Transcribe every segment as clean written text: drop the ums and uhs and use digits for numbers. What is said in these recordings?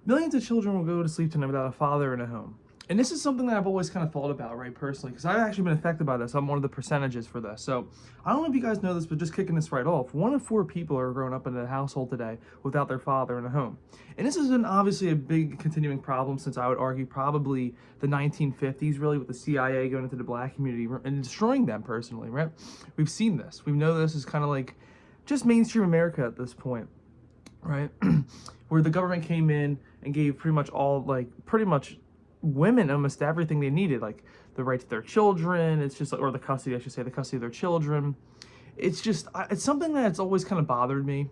Millions of children will go to sleep tonight without a father in a home. And this is something that I've always kind of thought about, right, personally, because I've actually been affected by this. I'm one of the percentages for this. So I don't know if you guys know this, but just kicking this right off, 1 in 4 people are growing up in a household today without their father in a home. And this has been obviously a big continuing problem since, I would argue, probably the 1950s, really, with the CIA going into the black community and destroying them personally, right? We've seen this. We know this is kind of like just mainstream America at this point, right? Where the government came in and gave pretty much women almost everything they needed, like the right to their children. It's just, or the custody, I should say, the custody of their children. It's just, it's something that's always kind of bothered me,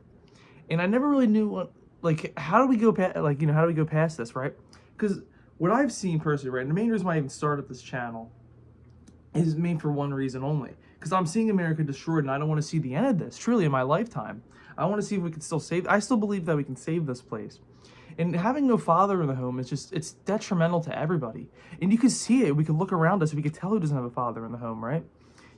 and I never really knew what, like, how do we go past, how do we go past this, right? Because what I've seen personally, right, and the main reason why I even started this channel is made for one reason only, because I'm seeing America destroyed, and I don't want to see the end of this, truly, in my lifetime. I want to see if we can still save, I still believe that we can save this place. And having no father in the home is just, it's detrimental to everybody. And you can see it, we can look around us, we can tell who doesn't have a father in the home, right?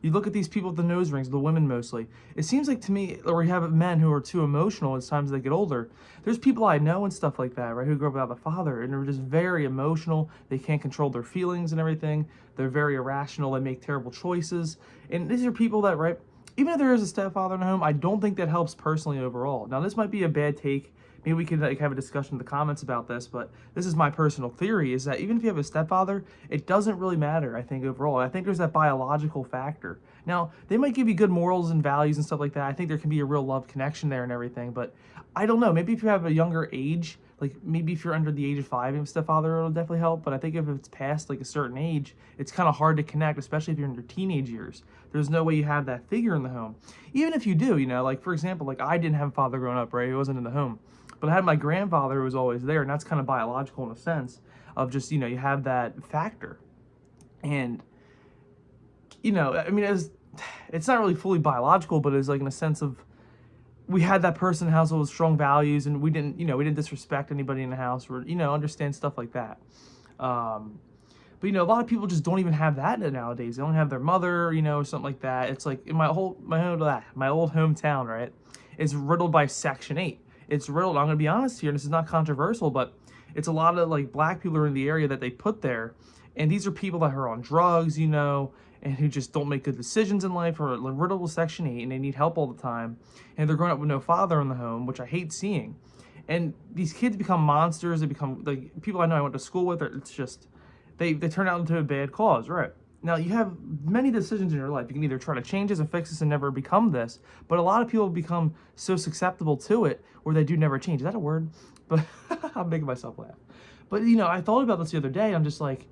You look at these people with the nose rings, the women mostly. It seems like to me, or you have men who are too emotional as times they get older. There's people I know and stuff like that, right, who grew up without a father, and they're just very emotional. They can't control their feelings and everything. They're very irrational. They make terrible choices. And these are people that, right, even if there is a stepfather in the home, I don't think that helps personally overall. Now, this might be a bad take. Maybe we could have a discussion in the comments about this, but this is my personal theory, is that even if you have a stepfather, it doesn't really matter, I think, overall. I think there's that biological factor. Now, they might give you good morals and values and stuff like that. I think there can be a real love connection there and everything, but I don't know. Maybe if you have a younger age, like maybe if you're under the age of 5 and have a stepfather, it'll definitely help. But I think if it's past like a certain age, it's kind of hard to connect, especially if you're in your teenage years. There's no way you have that figure in the home. Even if you do, like, for example, like I didn't have a father growing up, right? He wasn't in the home. But I had my grandfather who was always there, and that's kind of biological in a sense of just, you have that factor. And, I mean, it's not really fully biological, but it's like in a sense of, we had that person in the household with strong values, and we didn't disrespect anybody in the house, or, understand stuff like that. But, a lot of people just don't even have that nowadays. They don't have their mother, or something like that. It's like in my old hometown, right, is riddled by Section 8. It's riddled, I'm going to be honest here, and this is not controversial, but it's a lot of, like, black people are in the area that they put there, and these are people that are on drugs, and who just don't make good decisions in life, or riddled with Section 8, and they need help all the time, and they're growing up with no father in the home, which I hate seeing. And these kids become monsters. They become, like, people I know I went to school with, it's just, they turn out into a bad cause, right? Now, you have many decisions in your life. You can either try to change this and fix this and never become this, but a lot of people become so susceptible to it where they do never change. Is that a word? But I'm making myself laugh. But, I thought about this the other day. I'm just like,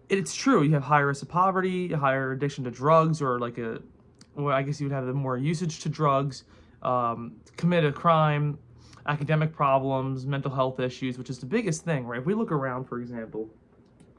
it's true. You have higher risk of poverty, a higher addiction to drugs, or like I guess you would have the more usage to drugs, commit a crime, academic problems, mental health issues, which is the biggest thing, right? If we look around, for example,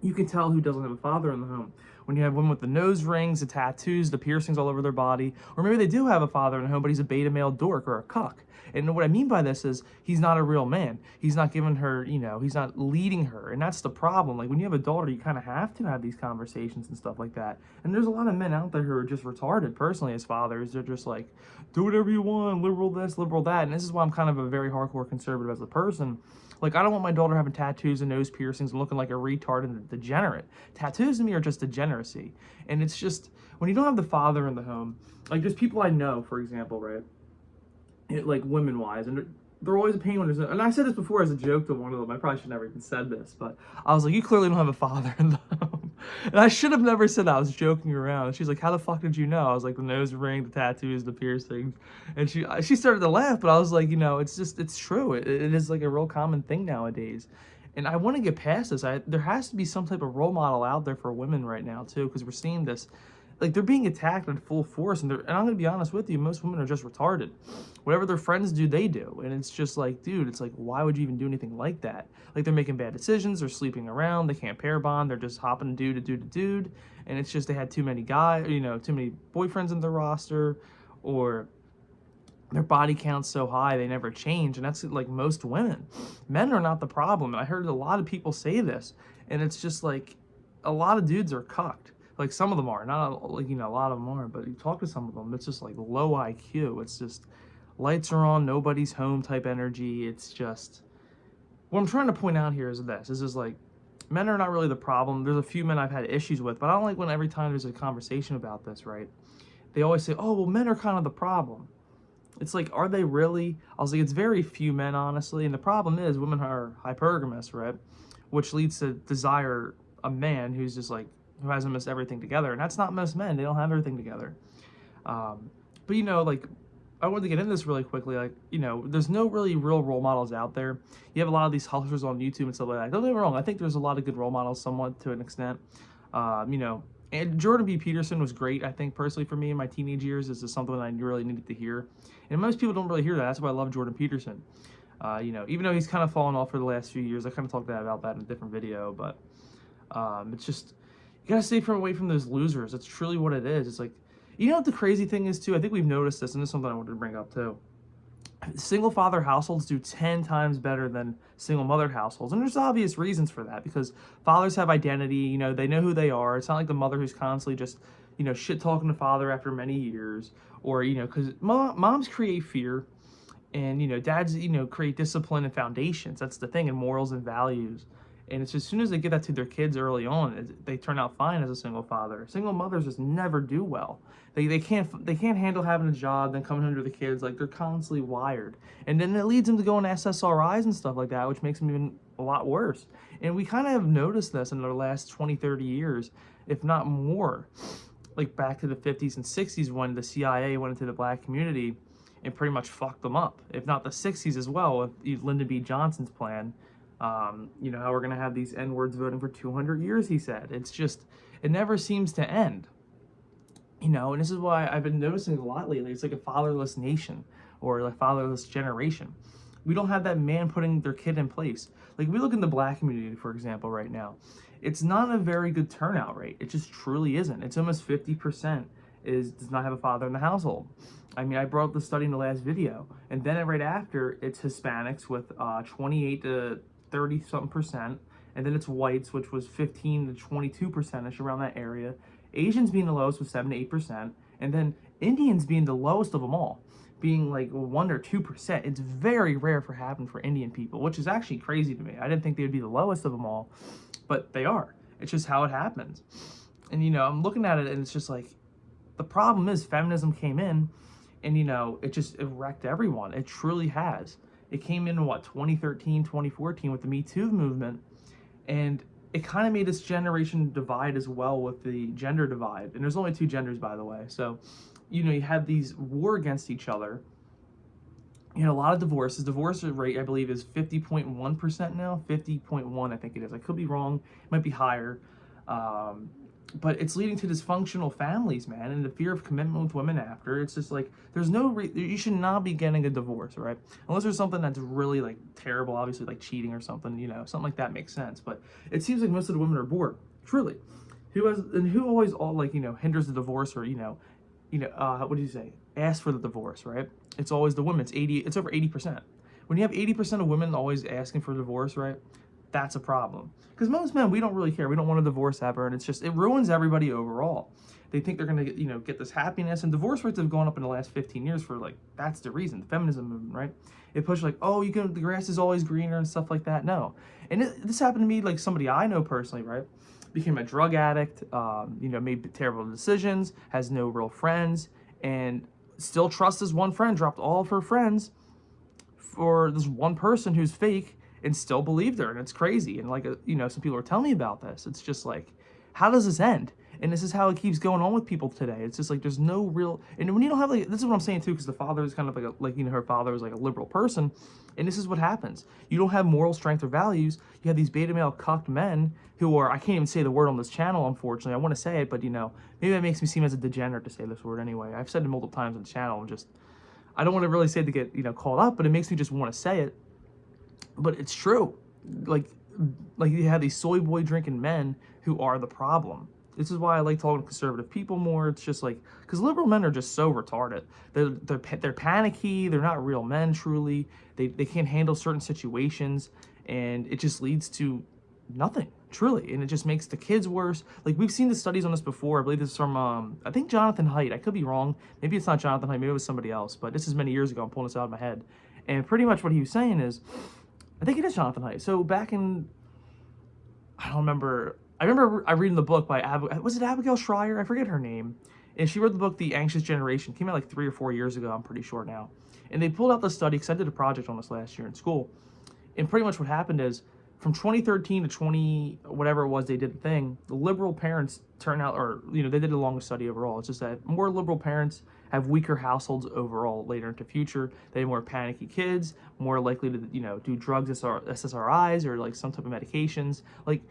you can tell who doesn't have a father in the home. When you have women with the nose rings, the tattoos, the piercings all over their body, or maybe they do have a father in the home, but he's a beta male dork or a cuck. And what I mean by this is he's not a real man. He's not giving her, he's not leading her. And that's the problem. Like, when you have a daughter, you kind of have to have these conversations and stuff like that. And there's a lot of men out there who are just retarded, personally, as fathers. They're just like, do whatever you want, liberal this, liberal that. And this is why I'm kind of a very hardcore conservative as a person. Like, I don't want my daughter having tattoos and nose piercings and looking like a retard and a degenerate. Tattoos to me are just degeneracy. And it's just, when you don't have the father in the home, like, there's people I know, for example, right? Like, women-wise, and they're always a pain when there's no, and I said this before as a joke to one of them. I probably should never even said this, but I was like, you clearly don't have a father in the home. And I should have never said that. I was joking around. And she's like, how the fuck did you know? I was like, the nose ring, the tattoos, the piercings. And she started to laugh, but I was like, it's true. It is like a real common thing nowadays. And I want to get past this. There has to be some type of role model out there for women right now, too, because we're seeing this. Like, they're being attacked in full force, and I'm going to be honest with you, most women are just retarded. Whatever their friends do, they do. And it's just like, dude, it's like, why would you even do anything like that? Like, they're making bad decisions, they're sleeping around, they can't pair bond, they're just hopping dude to dude to dude, and it's just they had too many guys, too many boyfriends in their roster, or their body count's so high they never change. And that's like most women. Men are not the problem. And I heard a lot of people say this, and it's just like, a lot of dudes are cucked. Like, some of them are, not like, a lot of them are, but you talk to some of them, it's just like low IQ. It's just lights are on, nobody's home type energy. It's just, what I'm trying to point out here is this. This is like, men are not really the problem. There's a few men I've had issues with, but I don't like when every time there's a conversation about this, right? They always say, oh, well, men are kind of the problem. It's like, are they really? I was like, it's very few men, honestly. And the problem is women are hypergamous, right? Which leads to desire a man who's just like, who hasn't missed everything together. And that's not most men. They don't have everything together. But, you know, like, I wanted to get into this really quickly. Like, you know, there's no really real role models out there. You have a lot of these hustlers on YouTube and stuff like that. Don't get me wrong. I think there's a lot of good role models somewhat to an extent. You know, and Jordan B. Peterson was great, I think, personally for me in my teenage years. This is something that I really needed to hear. And most people don't really hear that. That's why I love Jordan Peterson. You know, even though he's kind of fallen off for the last few years. I kind of talked about that in a different video. But it's just, you got to stay away from those losers. That's truly what it is. It's like, you know what the crazy thing is, too? I think we've noticed this, and this is something I wanted to bring up, too. Single father households do 10 times better than single mother households. And there's obvious reasons for that, because fathers have identity, you know, they know who they are. It's not like the mother who's constantly just, you know, shit talking to father after many years, or, you know, because moms create fear, and, you know, dads, you know, create discipline and foundations. That's the thing, and morals and values. And it's as soon as they get that to their kids early on, they turn out fine as a single father. Single mothers just never do well. They can't handle having a job, then coming home to the kids. Like, they're constantly wired. And then it leads them to go on SSRIs and stuff like that, which makes them even a lot worse. And we kind of have noticed this in the last 20, 30 years, if not more. Like back to the 50s and 60s when the CIA went into the black community and pretty much fucked them up. If not the 60s as well, with Lyndon B. Johnson's plan. You know, how we're going to have these N-words voting for 200 years, he said. It's just, it never seems to end. You know, and this is why I've been noticing a lot lately. It's like a fatherless nation, or a fatherless generation. We don't have that man putting their kid in place. Like, we look in the black community, for example, right now. It's not a very good turnout rate. It just truly isn't. It's almost 50% does not have a father in the household. I mean, I brought up the study in the last video. And then right after, it's Hispanics with 28 to 30-something%. And then it's whites, which was 15 to 22%ish, around that area. Asians being the lowest with 7 to 8%, and then Indians being the lowest of them all, being like 1 or 2%. It's very rare for happening for Indian people, which is actually crazy to me. I didn't think they would be the lowest of them all, but they are. It's just how it happens. And, you know, I'm looking at it, and it's just like, the problem is feminism came in, and, you know, it wrecked everyone. It truly has. It came in, 2013, 2014 with the Me Too movement, and it kind of made this generation divide as well with the gender divide. And there's only 2 genders, by the way. So, you know, you have these war against each other. You know, a lot of divorces. Divorce rate, I believe, is 50.1% now. 50.1, I think it is. I could be wrong. It might be higher. But it's leading to dysfunctional families, man, and the fear of commitment with women after. It's just like, there's no you should not be getting a divorce, right? Unless there's something that's really, like, terrible, obviously, like cheating or something, you know, something like that makes sense. But it seems like most of the women are bored, truly. Who always like, you know, hinders the divorce, or, you know, what do you say? Ask for the divorce, right? It's always the women. It's over 80%. When you have 80% of women always asking for divorce, right? That's a problem. Because most men, we don't really care. We don't want a divorce ever, and it ruins everybody overall. They think they're going to, you know, get this happiness, and divorce rates have gone up in the last 15 years for, like, that's the reason, the feminism movement, right? It pushed, like, oh, the grass is always greener and stuff like that. No. And this happened to me, like, somebody I know personally, right? Became a drug addict, you know, made terrible decisions, has no real friends, and still trusts this one friend, dropped all of her friends for this one person who's fake, and still believed her. And it's crazy. And, like, you know, some people are telling me about this. It's just like, how does this end? And this is how it keeps going on with people today. It's just like, there's no real, and when you don't have, like, this is what I'm saying too, because the father is kind of like, you know, her father was like a liberal person, and this is what happens. You don't have moral strength or values. You have these beta male cucked men who are, I can't even say the word on this channel, unfortunately. I want to say it, but, you know, maybe that makes me seem as a degenerate to say this word anyway. I've said it multiple times on the channel, and just, I don't want to really say it to get, you know, called up, but it makes me just want to say it. But it's true. Like you have these soy boy drinking men who are the problem. This is why I like talking to conservative people more. It's just like, because liberal men are just so retarded. They're panicky. They're not real men, truly. They can't handle certain situations, and it just leads to nothing, truly. And it just makes the kids worse. Like, we've seen the studies on this before. I believe this is from, I think Jonathan Haidt. I could be wrong. Maybe it's not Jonathan Haidt. Maybe it was somebody else. But this is many years ago. I'm pulling this out of my head. And pretty much what he was saying is, I think it is Jonathan Haidt. So back in, I don't remember. I remember I reading the book by was it Abigail Schreier? I forget her name. And she wrote the book The Anxious Generation. Came out like 3 or 4 years ago, I'm pretty sure now. And they pulled out the study because I did a project on this last year in school. And pretty much what happened is from 2013 to 20 whatever it was they did the thing, the liberal parents turn out, or they did a longer study overall. It's just that more liberal parents have weaker households overall later into future. They have more panicky kids, more likely to do drugs, SSRIs, or like some type of medications. Like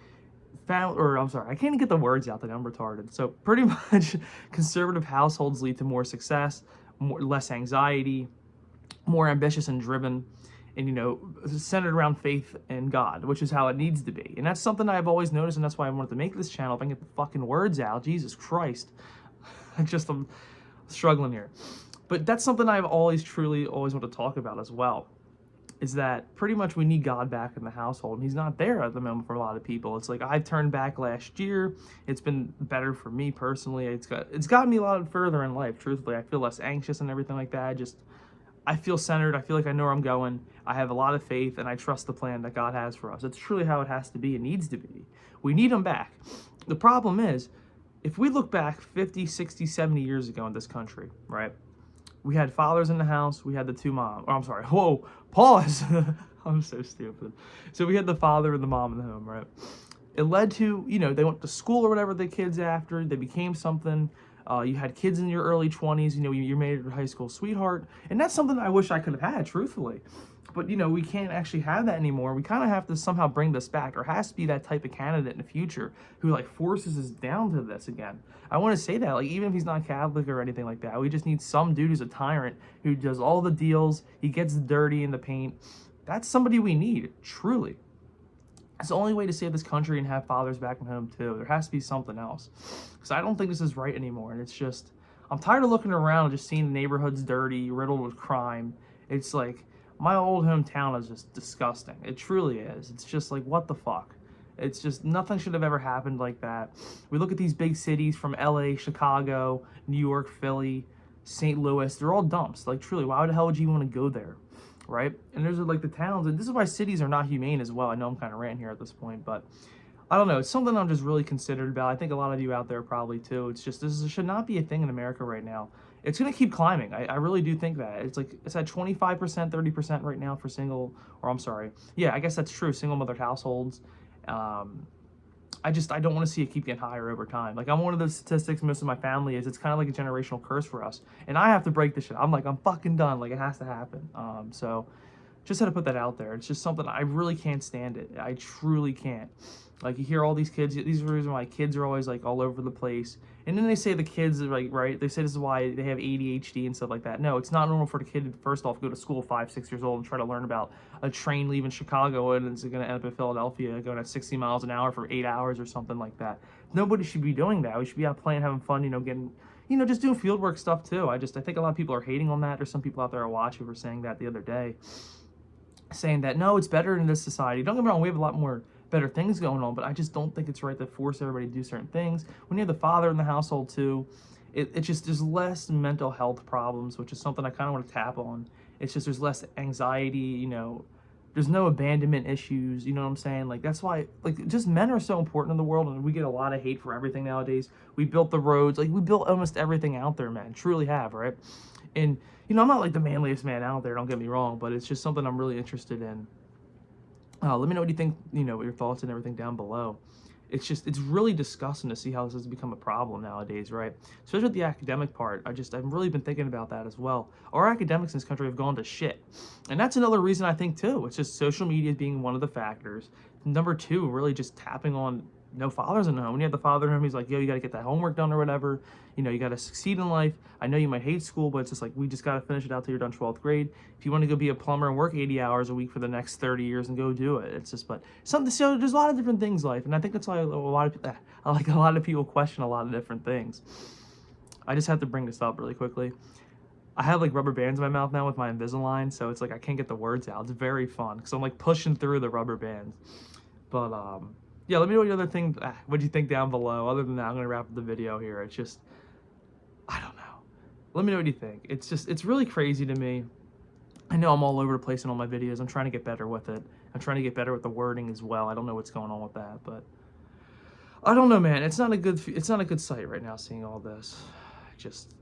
I'm sorry, I can't even get the words out that I'm retarded. So pretty much conservative households lead to more success, less anxiety, more ambitious and driven, and centered around faith in God, which is how it needs to be. And that's something I've always noticed, and that's why I wanted to make this channel. If I can get the fucking words out, Jesus Christ. I'm struggling here. But that's something I've always wanted to talk about as well, is that pretty much we need God back in the household, and he's not there at the moment for a lot of people. It's like I've turned back last year. It's been better for me personally. It's gotten me a lot further in life, truthfully. I feel less anxious and everything like that. I feel centered. I feel like I know where I'm going. I have a lot of faith, and I trust the plan that God has for us. It's truly how it has to be. It needs to be. We need him back. The problem is, if we look back 50, 60, 70 years ago in this country, right? We had fathers in the house. We had the two moms. Oh, I'm sorry. Whoa, pause. I'm so stupid. So we had the father and the mom in the home, right? It led to, they went to school or whatever, the kids after. They became something. You had kids in your early 20s. You made it your high school sweetheart. And that's something I wish I could have had, truthfully. But, we can't actually have that anymore. We kind of have to somehow bring this back. There has to be that type of candidate in the future who, forces us down to this again. I want to say that, even if he's not Catholic or anything like that, we just need some dude who's a tyrant, who does all the deals. He gets dirty in the paint. That's somebody we need, truly. It's the only way to save this country and have fathers back in home, too. There has to be something else. Because I don't think this is right anymore. And it's just, I'm tired of looking around and just seeing the neighborhoods dirty, riddled with crime. It's like, my old hometown is just disgusting. It truly is. It's just like, what the fuck? It's just, nothing should have ever happened like that. We look at these big cities from LA, Chicago, New York, Philly, St. Louis. They're all dumps. Truly, why the hell would you even want to go there? Right? And there's the towns, and this is why cities are not humane as well. I know I'm kind of ranting here at this point, but I don't know. It's something I'm just really considered about. I think a lot of you out there probably too. It's just, this should not be a thing in America right now. It's going to keep climbing. I really do think that. It's at 25%, 30% right now for single, or I'm sorry. Yeah, I guess that's true. Single mother households. I don't want to see it keep getting higher over time. I'm one of the statistics most of my family is. It's kind of like a generational curse for us. And I have to break this shit. I'm fucking done. It has to happen. So just had to put that out there. It's just something I really can't stand it. I truly can't. You hear all these kids, these are the reason why kids are always all over the place. And then they say the kids are right? They say this is why they have ADHD and stuff like that. No, it's not normal for the kid to first off go to school 5, 6 years old and try to learn about a train leaving Chicago and it's going to end up in Philadelphia going at 60 miles an hour for 8 hours or something like that. Nobody should be doing that. We should be out playing, having fun, getting, just doing fieldwork stuff too. I think a lot of people are hating on that. There's some people out there I watch who were saying that the other day, saying that, no, it's better in this society. Don't get me wrong, we have a lot more better things going on, but I just don't think it's right to force everybody to do certain things. When you have the father in the household too, it just, there's less mental health problems, which is something I kind of want to tap on. It's just, there's less anxiety, there's no abandonment issues, you know what I'm saying? That's why, just men are so important in the world, and we get a lot of hate for everything nowadays. We built the roads, we built almost everything out there, man, truly have, right? And, I'm not the manliest man out there, don't get me wrong, but it's just something I'm really interested in. Let me know what you think, what your thoughts and everything down below. It's really disgusting to see how this has become a problem nowadays, right? Especially with the academic part. I've really been thinking about that as well. Our academics in this country have gone to shit. And that's another reason I think too. It's just social media being one of the factors. Number two, really just tapping on no fathers in the home. When you have the father in home, he's like, yo, you got to get that homework done or whatever. You got to succeed in life. I know you might hate school, but it's just we just got to finish it out till you're done 12th grade. If you want to go be a plumber and work 80 hours a week for the next 30 years and go do it. It's just, but something, so there's a lot of different things in life. And I think that's why a lot of people question a lot of different things. I just have to bring this up really quickly. I have rubber bands in my mouth now with my Invisalign. So it's I can't get the words out. It's very fun because I'm pushing through the rubber bands. But, yeah, let me know what other thing, what you think down below. Other than that, I'm going to wrap up the video here. It's just, I don't know. Let me know what you think. It's really crazy to me. I know I'm all over the place in all my videos. I'm trying to get better with it. I'm trying to get better with the wording as well. I don't know what's going on with that, but I don't know, man. It's not a good sight right now seeing all this. Just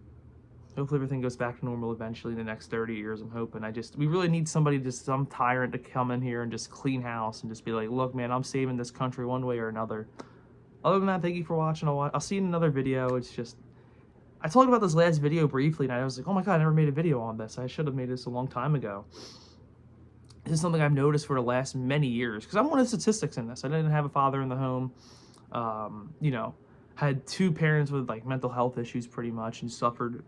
hopefully everything goes back to normal eventually in the next 30 years, I'm hoping. We really need somebody, just some tyrant to come in here and just clean house and just be like, look, man, I'm saving this country one way or another. Other than that, thank you for watching. I'll see you in another video. It's just, I talked about this last video briefly, and I was like, oh my God, I never made a video on this. I should have made this a long time ago. This is something I've noticed for the last many years, because I'm one of the statistics in this. I didn't have a father in the home. You know, had 2 parents with like mental health issues pretty much, and suffered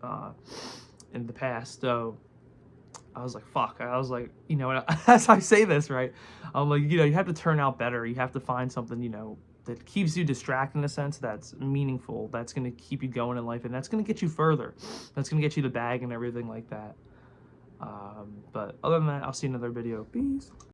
in the past. So I was like, fuck. I was like, you know, as I say this, right, I'm like, you know, you have to turn out better. You have to find something, you know, that keeps you distracted in a sense, that's meaningful, that's going to keep you going in life, and that's going to get you further. That's going to get you the bag and everything like that. But other than that, I'll see you in another video. Peace.